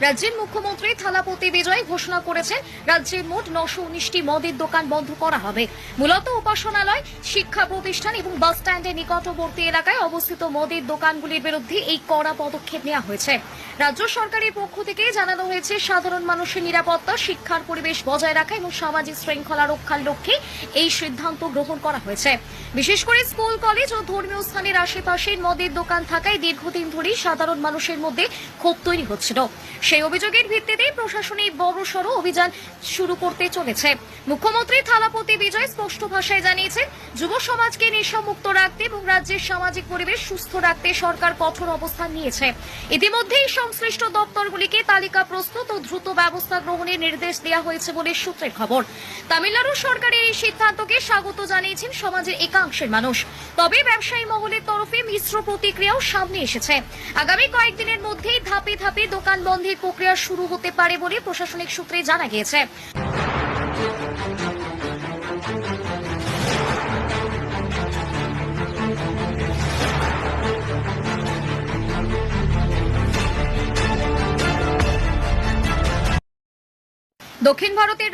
রাজ্যের মুখ্যমন্ত্রী থালাপতি বিজয় ঘোষণা করেছেন রাজ্যে মোট 919টি মদের দোকান বন্ধ করা হবে। মূলত উপাসনালয়, শিক্ষা প্রতিষ্ঠান এবং বাস স্ট্যান্ডের নিকটবর্তী এলাকায় অবস্থিত মদের দোকানগুলির বিরুদ্ধে এই কড়া পদক্ষেপ নেওয়া হয়েছে। রাজ্য সরকারের পক্ষ থেকে জানানো হয়েছে সাধারণ মানুষের নিরাপত্তা, শিক্ষার পরিবেশ বজায় রাখা এবং সামাজিক শৃঙ্খলা রক্ষার লক্ষ্যে এই সিদ্ধান্ত গ্রহণ করা হয়েছে। বিশেষ করে স্কুল, কলেজ ও ধর্মীয় স্থানের আশেপাশে মদের দোকান থাকায় দীর্ঘদিন ধরেই সাধারণ মানুষের মধ্যে ক্ষোভ তৈরি হচ্ছিল। সেই অভিযোগের ভিত্তিতে প্রশাসনিক বড়সড় অভিযান শুরু করতে চলেছে। মুখ্যমন্ত্রী থালাপতি বিজয় স্পষ্ট ভাষায় জানিয়েছেন, যুব সমাজকে নেশামুক্ত রাখতে এবং রাজ্যের সামাজিক পরিবেশ সুস্থ রাখতে সরকার কঠোর অবস্থান নিয়েছে। ইতিমধ্যেই সংশ্লিষ্ট দপ্তরগুলিকে তালিকা প্রস্তুত ও দ্রুত ব্যবস্থা গ্রহণের নির্দেশ দেওয়া হয়েছে বলে সূত্রের খবর। তামিলনাড়ু সরকারের এই সিদ্ধান্তকে স্বাগত জানিয়েছেন সমাজের একাংশের মানুষ। তবে ব্যবসায়ী মহলের তরফে মিশ্র প্রতিক্রিয়াও সামনে এসেছে। আগামী কয়েকদিনের মধ্যেই ধাপে ধাপে দোকান বন্ধের প্রক্রিয়া শুরু হতে পারে বলে প্রশাসনিক সূত্রে জানা গিয়েছে। দক্ষিণ ভারতের